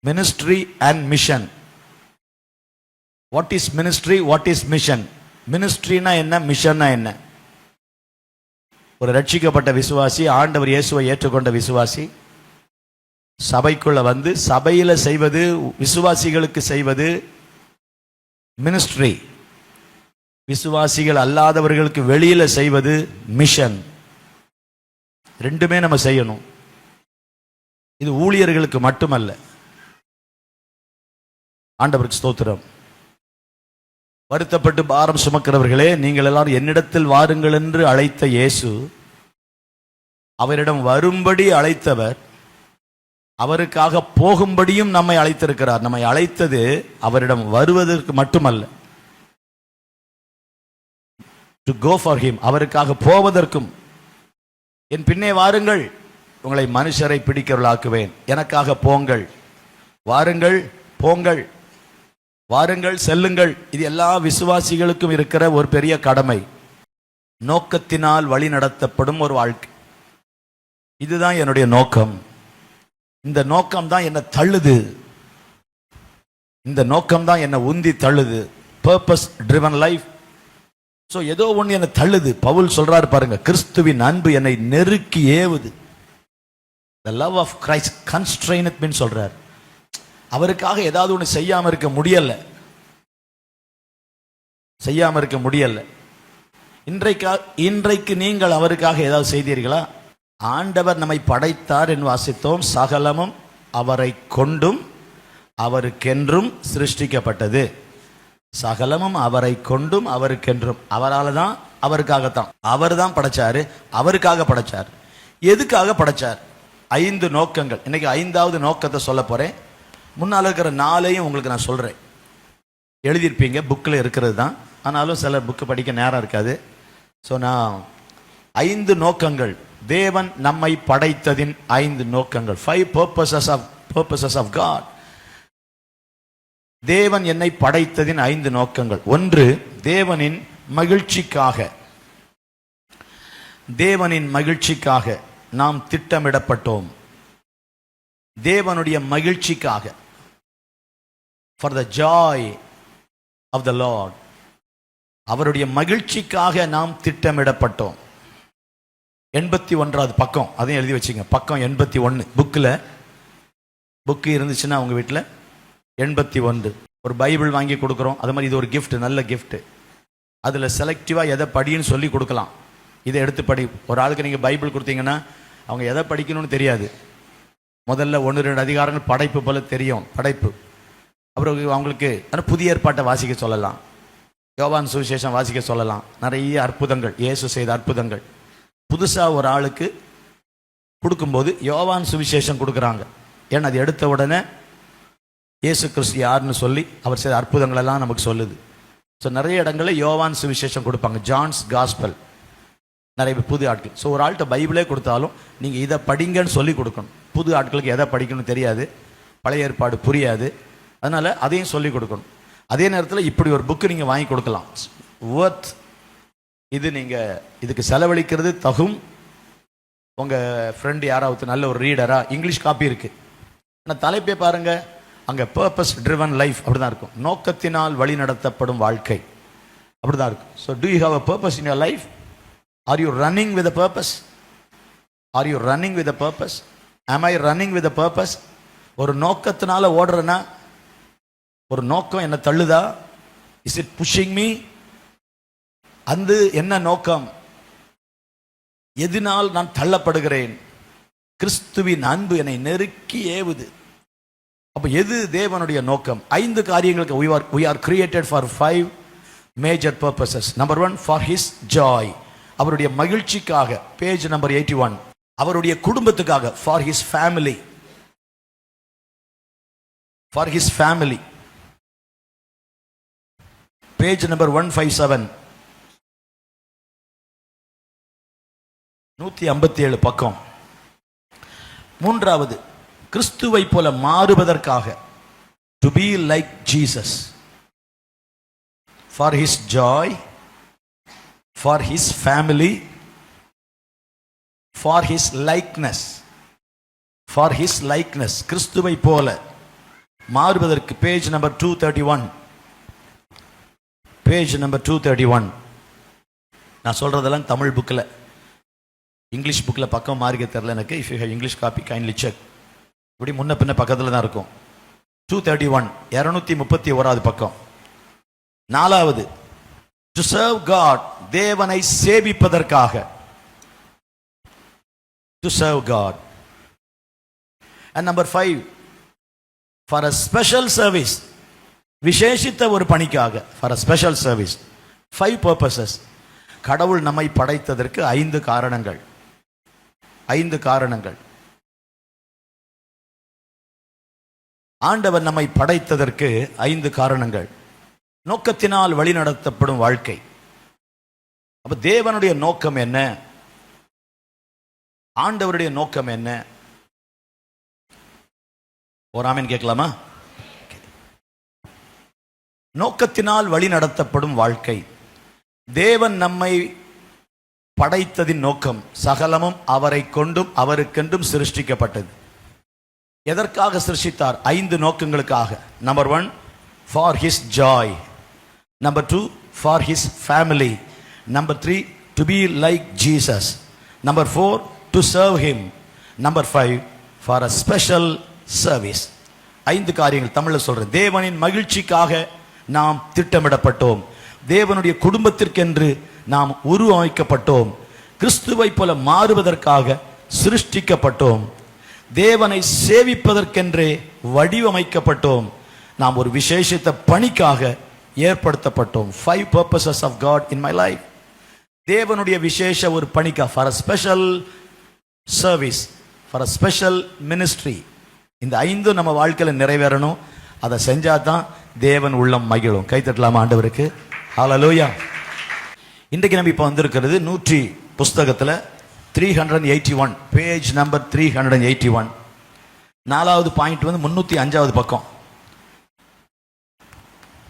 Ministry and mission. What is ministry, what is mission? மினிஸ்ட்ரினா என்ன, மிஷன்னா என்ன? ஒரு ரட்சிக்கப்பட்ட விசுவாசி, ஆண்டவர் இயேசுவை ஏற்றுக்கொண்ட விசுவாசி சபைக்குள்ள வந்து சபையில செய்வது, விசுவாசிகளுக்கு செய்வது மினிஸ்ட்ரி. விசுவாசிகள் அல்லாதவர்களுக்கு வெளியில செய்வது மிஷன். ரெண்டுமே நம்ம செய்யணும். இது ஊழியர்களுக்கு மட்டுமல்ல. ஆண்டவருக்கு ஸ்தோத்திரம். வருத்தப்பட்டு பாரம் சுமக்கிறவர்களே, நீங்கள் எல்லாரும் என்னிடத்தில் வாருங்கள் என்று அழைத்த இயேசு, அவரிடம் வரும்படி அழைத்தவர், அவருக்காக போகும்படியும் நம்மை அழைத்திருக்கிறார். நம்மை அழைத்தது அவரிடம் வருவதற்கு மட்டுமல்ல, டு கோ ஃபார் ஹிம், அவருக்காக போவதற்கும். என் பின்னே வாருங்கள், உங்களை மனுஷரை பிடிக்கிறவர்களாக்குவேன். எனக்காக போங்கள், வாருங்கள், போங்கள், வாருங்கள், செல்லுங்கள். இது எல்லா விசுவாசிகளுக்கும் இருக்கிற ஒரு பெரிய கடமை. நோக்கத்தினால் வழி நடத்தப்படும் ஒரு வாழ்க்கை. இதுதான் என்னுடைய நோக்கம். இந்த நோக்கம் தான் என்னை தள்ளுது. இந்த நோக்கம் தான் என்னை உந்தி தள்ளுது. Purpose driven life. ஸோ ஏதோ ஒன்று என்னை தள்ளுது. பவுல் சொல்றாரு பாருங்க, கிறிஸ்துவின் அன்பு என்னை நெருக்கி ஏவுது. The love of Christ constraineth me சொல்றார். அவருக்காக ஏதாவது ஒன்று செய்யாம இருக்க முடியல, செய்யாம இருக்க முடியல. இன்றைக்கு நீங்கள் அவருக்காக ஏதாவது செய்தீர்களா? ஆண்டவர் நம்மை படைத்தார் என்று வாசித்தோம். சகலமும் அவரை கொண்டும் அவருக்கென்றும் சிருஷ்டிக்கப்பட்டது. சகலமும் அவரை கொண்டும் அவருக்கென்றும். அவரால் தான், அவருக்காகத்தான். அவர் தான் படைச்சாரு, அவருக்காக படைச்சார். எதுக்காக படைச்சார்? 5 நோக்கங்கள். இன்னைக்கு 5வது நோக்கத்தை சொல்ல போறேன். முன்னால் இருக்கிற 4ஐயும் உங்களுக்கு நான் சொல்றேன். எழுதியிருப்பீங்க, புக்கில் இருக்கிறது தான். ஆனாலும் சில புக்கு படிக்க நேரம் இருக்காது. ஸோ நான் 5 நோக்கங்கள், தேவன் நம்மை படைத்ததின் 5 நோக்கங்கள், 5 purposes of God. தேவன் என்னை படைத்ததின் 5 நோக்கங்கள். 1, தேவனின் மகிழ்ச்சிக்காக. தேவனின் மகிழ்ச்சிக்காக நாம் திட்டமிடப்பட்டோம். தேவனுடைய மகிழ்ச்சிக்காக, for the joy of the Lord. அவருடைய மகிழ்ச்சிக்காக நாம் திட்டமிடப்பட்டோம். 81வது பக்கம், அதையும் எழுதி வச்சுங்க. பக்கம் 81 புக்கில். புக்கு இருந்துச்சுன்னா உங்க வீட்டில் 81. ஒரு பைபிள் வாங்கி கொடுக்குறோம். அது மாதிரி இது ஒரு கிஃப்ட், நல்ல கிஃப்ட். அதில் செலக்டிவாக எதை படின்னு சொல்லி கொடுக்கலாம். இதை எடுத்து படி. ஒரு ஆளுக்கு நீங்கள் பைபிள் கொடுத்தீங்கன்னா அவங்க எதை படிக்கணும்னு தெரியாது. முதல்ல 1-2 அதிகாரங்கள் படைப்பு போல தெரியும், படைப்பு. அப்புறம் அவங்களுக்கு புதிய ஏற்பாட்டை வாசிக்க சொல்லலாம், யோவான் சுவிசேஷம் வாசிக்க சொல்லலாம். நிறைய அற்புதங்கள், இயேசு செய்த அற்புதங்கள். புதுசாக ஒரு ஆளுக்கு கொடுக்கும்போது யோவான் சுவிசேஷம் கொடுக்குறாங்க. ஏன்னா அது எடுத்த உடனே இயேசு கிறிஸ்து யாருன்னு சொல்லி அவர் செய்த அற்புதங்கள் எல்லாம் நமக்கு சொல்லுது. ஸோ நிறைய இடங்களில் யோவான் சுவிசேஷம் கொடுப்பாங்க, ஜான்ஸ் காஸ்பல். நிறைய புது ஆட்கள். ஸோ ஒரு ஆள்கிட்ட பைபிளே கொடுத்தாலும் நீங்கள் இதை படிங்கன்னு சொல்லி கொடுக்கணும். புது ஆட்களுக்கு எதை படிக்கணும்னு தெரியாது, பழைய ஏற்பாடு புரியாது. அதனால் அதையும் சொல்லி கொடுக்கணும். அதே நேரத்தில் இப்படி ஒரு புக்கு நீங்கள் வாங்கி கொடுக்கலாம், ஒர்த். இது நீங்கள் இதுக்கு செலவழிக்கிறது தகும். உங்கள் ஃப்ரெண்டு யாராவது நல்ல ஒரு ரீடரா, இங்கிலீஷ் காப்பி இருக்குது. ஆனால் தலைப்பே பாருங்கள், அங்கே பர்பஸ் ட்ரிவன் லைஃப் அப்படி தான் இருக்கும். நோக்கத்தினால் வழி நடத்தப்படும் வாழ்க்கை அப்படி தான் இருக்கும். So do you have a purpose in your life? Are you running with a purpose? Are you running with a purpose? Am I running with a purpose? ஒரு நோக்கத்தினால ஓடுறேன்னா, ஒரு நோக்கம் என்ன தள்ளுதா? Is it pushing me? அந்த என்ன நோக்கம்? எதனால் நான் தள்ளப்படுகிறேன்? கிறிஸ்துவின் அன்பு என்னை நெருக்கி ஏவுது. அப்ப எது தேவனுடைய நோக்கம்? 5 காரியங்களுக்கு we are created for 5 major purposes. Number 1, for his joy. அவருடைய மகிழ்ச்சிக்காக. Page number 81. அவருடைய குடும்பத்துக்காக, for his family. For his family. Page number 157. 157 பக்கம். 3வது, கிறிஸ்துவை போல மாறுவதற்காக, to be like Jesus. For his joy, for his family, for his likeness. For his likeness. கிறிஸ்துவை போல மாறுவதற்கு பேஜ் நம்பர் 231. Page number 231. நான் சொல்றதெல்லாம் தமிழ் புக்கில், இங்கிலீஷ் புக்கில் பக்கம் மாறிக்க தெரியல எனக்கு. If you have English copy kindly check. இப்படி முன்ன பின்ன பக்கத்தில் தான் இருக்கும். 231, 231வது பக்கம். 4வது, டு சர்வ் காட், தேவனை சேவிப்பதற்காக. To serve God. And number 5, for a special service, விசேஷித்த ஒரு பணிக்காக. For a special service. 5 purposes. கடவுள் நம்மை படைத்ததற்கு 5 காரணங்கள். 5 காரணங்கள். ஆண்டவர் நம்மை படைத்ததற்கு 5 காரணங்கள். நோக்கத்தினால் வழிநடத்தப்படும் வாழ்க்கை. அப்ப தேவனுடைய நோக்கம் என்ன? ஆண்டவருடைய நோக்கம் என்ன? ஒரு ஆமென் கேட்கலாமா? நோக்கத்தினால் வழி நடத்தப்படும் வாழ்க்கை. தேவன் நம்மை படைத்ததின் நோக்கம் சகலமும் அவரை கொண்டும் அவருக்கென்றும் சிருஷ்டிக்கப்பட்டது. எதற்காக சிருஷ்டித்தார்? 5 நோக்கங்களுக்காக. Number 1, for his Joy. Number 2, for his family. Number 3, to be like Jesus. Number 4, to serve him. Number 5, for a special service. 5 காரியங்கள் தமிழில் சொல்றேன். தேவனின் மகிழ்ச்சிக்காக நாம் திட்டமிடப்பட்டோம். தேவனுடைய குடும்பத்திற்கென்று நாம் உருவமைக்கப்பட்டோம். கிறிஸ்துவை போல மாறுவதற்காக சிருஷ்டிக்கப்பட்டோம். தேவனை சேவிப்பதற்கென்றே வடிவமைக்கப்பட்டோம். நாம் ஒரு விசேஷித்த பணிக்காக ஏற்படுத்தப்பட்டோம். 5 purposes of God in my life. தேவனுடைய விசேஷ ஒரு பணிக்காக, for a special service, for a special ministry. இந்த 5 நம்ம வாழ்க்கையில் நிறைவேறணும். அதை செஞ்சாதான் தேவன் உள்ளம் மகிழும். கைத்தட்டலாமா ஆண்டவருக்கு? ஹல்லேலூயா. இன்றைக்கு நம்ம இப்போ வந்திருக்கிறது 100 புஸ்தகத்தில் 381, பேஜ் நம்பர் 381. 4வது பாயிண்ட் வந்து 305வது பக்கம்.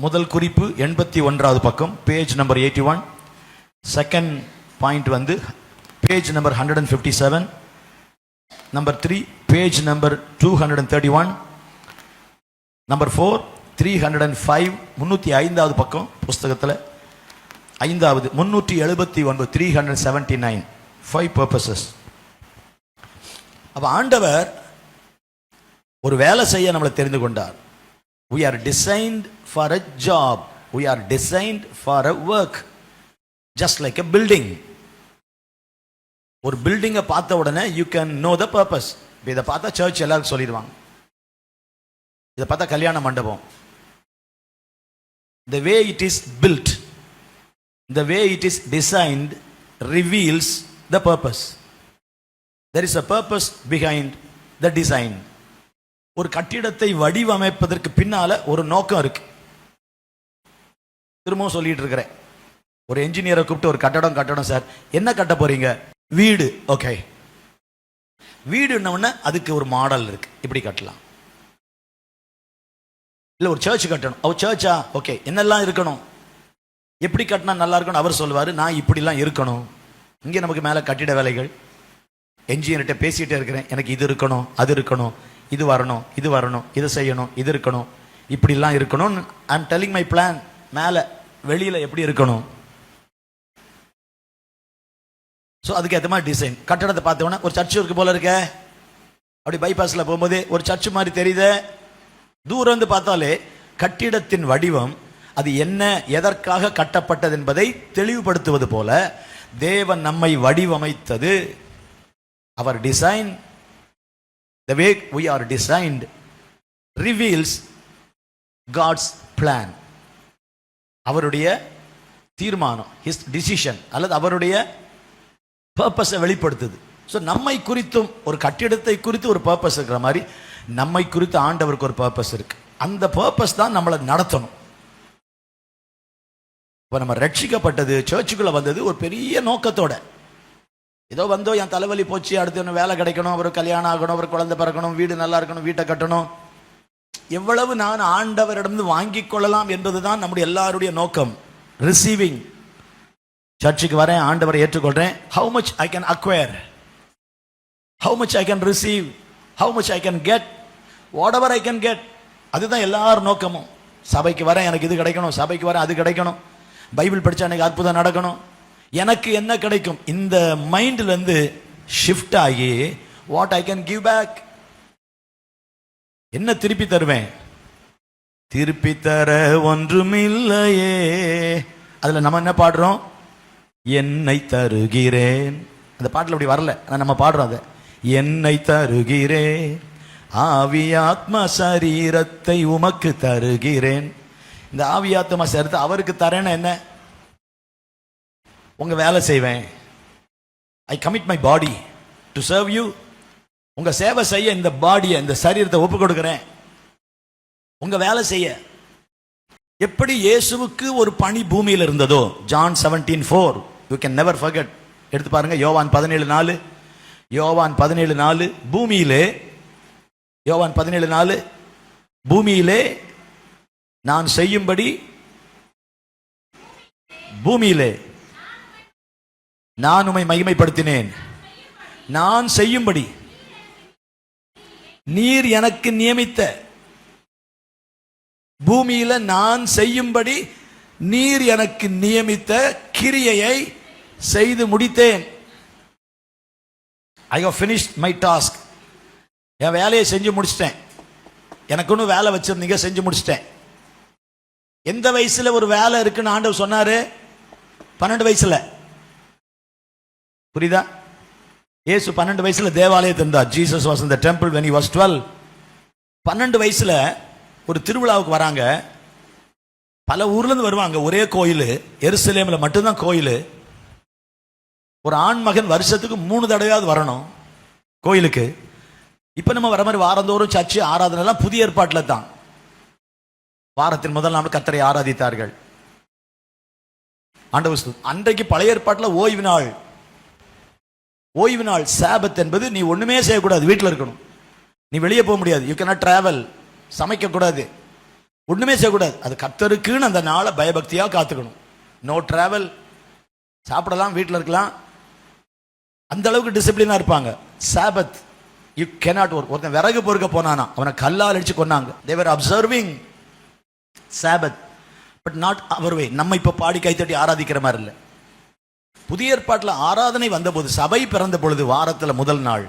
முதல் குறிப்பு 81வது பக்கம், பேஜ் நம்பர் 81. செகண்ட் பாயிண்ட் வந்து page number 157. Number 3, page number 231. Number 4, 305, 305வது பக்கம் புஸ்தகத்தில். 5வது 379, 379. 5 purposes. அப்ப ஆண்டவர் ஒரு வேலை செய்ய நம்மளை தெரிந்து கொண்டார். We are designed for a job. We are designed for a work. Just like a building. ஒரு பில்டிங்கை பார்த்த உடனே you can know the purpose. இதை பார்த்தா சர்ச் எல்லாருக்கும் சொல்லிடுவாங்க. இதை பார்த்தா கல்யாண மண்டபம். The way it is built, the way it is designed reveals the purpose. There is a purpose behind the design. ஒரு கட்டிடத்தை வடிவமைப்பதற்கு பின்னால ஒரு நோக்கம் இருக்கு. திரும்பவும் சொல்லிட்டு இருக்கிறேன். ஒரு என்ஜினியரை கூப்பிட்டு ஒரு கட்டடம் சார், என்ன கட்ட போறீங்க? வீடு. ஓகே, வீடுன்னு அதுக்கு ஒரு மாடல் இருக்கு, இப்படி கட்டலாம். இல்லை ஒரு சர்ச் கட்டணும். அவர் சர்ச்சா? ஓகே, என்னெல்லாம் இருக்கணும், எப்படி கட்டினா நல்லா இருக்கணும் அவர் சொல்லுவார். நான் இப்படிலாம் இருக்கணும். இங்கே நமக்கு மேலே கட்டிட வேலைகள். என்ஜினியர்கிட்ட பேசிகிட்டே இருக்கிறேன், எனக்கு இது இருக்கணும், அது இருக்கணும், இது வரணும், இது வரணும், இது செய்யணும், இது இருக்கணும், இப்படிலாம் இருக்கணும். I am telling my plan. மேலே வெளியில் எப்படி இருக்கணும். ஸோ அதுக்கு ஏற்ற மாதிரி டிசைன். கட்டடத்தை பார்த்தோன்னா ஒரு சர்ச்சு இருக்கு போல இருக்க, அப்படி பைபாஸில் போகும்போது ஒரு சர்ச்சு மாதிரி தெரியுது. தூரம் வந்து பார்த்தாலே கட்டிடத்தின் வடிவம் அது என்ன, எதற்காக கட்டப்பட்டது என்பதை தெளிவுபடுத்துவது போல தேவன் நம்மை வடிவமைத்தது. அவர் design, the way we are designed reveals God's plan. அவருடைய தீர்மானம், his decision, அல்லது அவருடைய பர்பஸை வெளிப்படுத்துது. ஸோ நம்மை குறித்தும் ஒரு கட்டிடத்தை குறித்து ஒரு பர்பஸ் இருக்கிற மாதிரி நம்மை குறித்து ஆண்டவருக்கு ஒரு பர்பஸ் இருக்கு. அந்த பர்பஸ் தான் நம்மளை நடத்தணும். இப்போ நம்ம ரட்சிக்கப்பட்டது, சர்ச்சுக்குள்ள வந்தது ஒரு பெரிய நோக்கத்தோட. ஏதோ வந்தோ என் தலைவலி போச்சு, அடுத்து ஒன்று வேலை கிடைக்கணும், அவர் கல்யாணம் ஆகணும், அவர் குழந்தை பிறக்கணும், வீடு நல்லா இருக்கணும், வீட்டை கட்டணும், எவ்வளவு நான் ஆண்டவரிடம் வாங்கிக் கொள்ளலாம் என்பதுதான் நம்முடைய எல்லாருடைய நோக்கம். ரிசீவிங். சர்ச்சுக்கு வரேன், ஆண்டவரை ஏற்றுக்கொள்றேன். How much I can acquire, how much I can receive, how much I can get, whatever I can get, அதுதான் எல்லாரும் நோக்கமும். சபைக்கு வரேன், எனக்கு இது கிடைக்கணும், சபைக்கு வரேன், அது கிடைக்கணும், பைபிள் படிச்சா எனக்கு அற்புதம் நடக்கணும், எனக்கு என்ன கிடைக்கும், இந்த மைண்ட்ல இருந்து ஷிஃப்ட் ஆகி what I can give back, என்ன திருப்பி தருவேன், திருப்பி தர ஒன்றுமில்லையே. அதுல நம்ம என்ன பாடுறோம், என்னை தருகிறேன். அந்த பாட்டில் அப்படி வரல, ஆனா நம்ம பாடுறோம் அதை, என்னை தருகிறேன், ஆவி ஆத்மா சரீரத்தை உமக்கு தருகிறேன். இந்த ஆவி ஆத்மா சரீரத்தை அவருக்கு தரேன்னு என்ன, உங்க வேலை செய்வேன். ஐ commit my body to serve you. உங்க சேவை செய்ய இந்த பாடியை, இந்த சரீரத்தை ஒப்பு கொடுக்கிறேன், உங்க வேலை செய்ய. எப்படி இயேசுவுக்கு ஒரு பணி பூமியில் இருந்ததோ, John 17:4, you can never forget. எடுத்து பாருங்க, யோவான் 17:4, யோவான் 17:4, பூமியிலே, யோவான் 17:4, பூமியிலே நான் செய்யும்படி, பூமியிலே நான் உம்மை மகிமைப்படுத்தினேன், நான் செய்யும்படி நீர் எனக்கு நியமித்த, பூமியில நான் செய்யும்படி நீர் எனக்கு நியமித்த கிரியையை செய்து முடித்தேன். I have finished my task. என் வேலையை செஞ்சு முடிச்சிட்டேன். எனக்கு ஒன்றும் வேலை வச்சிருந்தீங்க, செஞ்சு முடிச்சிட்டேன். எந்த வயசுல ஒரு வேலை இருக்குன்னு ஆண்டவர் சொன்னாரு? 12 வயசுல. புரியுதா? இயேசு 12 வயசுல தேவாலயத்தில் இருந்தார். Jesus was in the temple when he was 12. 12 வயசுல ஒரு திருவிழாவுக்கு வராங்க. பல ஊர்ல இருந்து வருவாங்க. ஒரே கோயில், எருசலேம்ல மட்டும்தான் கோயில். ஒரு ஆண் மகன் வருஷத்துக்கு 3 தடவையாவது வரணும் கோயிலுக்கு. இப்ப நம்ம வர மாதிரி வாரந்தோறும் சர்ச்சு ஆராதனை எல்லாம் புதிய ஏற்பாட்டுல தான். வாரத்தின் முதல் நாள் கர்த்தரை ஆராதித்தார்கள். ஆண்டவர் அன்றைக்கு பழைய ஏற்பாட்டுல ஓய்வு நாள், ஓய்வு நாள் சாபத் என்பது நீ ஒண்ணுமே செய்யக்கூடாது, வீட்டில் இருக்கணும், நீ வெளியே போக முடியாது, யூ கேனாட் டிராவல், சமைக்க கூடாது, ஒண்ணுமே செய்யக்கூடாது. அது கர்த்தருக்குன்னு அந்த நாளை பயபக்தியா காத்துக்கணும். நோ டிராவல், சாப்பிடலாம், வீட்டில் இருக்கலாம், அந்த அளவுக்கு டிசிப்ளினா இருப்பாங்க. Sabbath you cannot work. ஒருத்தன் விறகு பொறுக்க போனானா அவனை கல்லால் அடிச்சு கொன்னாங்க. they were observing Sabbath, but not our way. நம்ம இப்ப பாடி கைத்தட்டி ஆராதிக்கிற மாதிரி இல்லை. புதிய ஏற்பாட்டில் ஆராதனை வந்தபோது, சபை பிறந்த பொழுது வாரத்தில் முதல் நாள்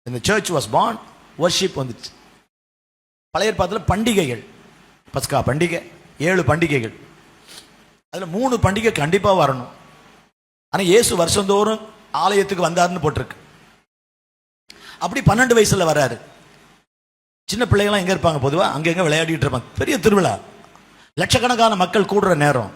இந்த சர்ச் வாஸ் பார்ன், வர்ஷிப் வந்துச்சு. பழைய ஏற்பாட்டில் பண்டிகைகள், பஸ்கா பண்டிகை, 7 பண்டிகைகள், அதுல 3 பண்டிகை கண்டிப்பா வரணும். ஆனா இயேசு வருஷந்தோறும் ஆலயத்துக்கு வந்தாருன்னு போட்டிருக்கு. அப்படி 12 வயசுல வராரு. சின்ன பிள்ளைங்களாம் எங்க இருப்பாங்க? பொதுவா அங்க எங்க விளையாடிட்டு இருப்பாங்க. பெரிய திருவிழா, லட்சக்கணக்கான மக்கள் கூடுற நேரம்.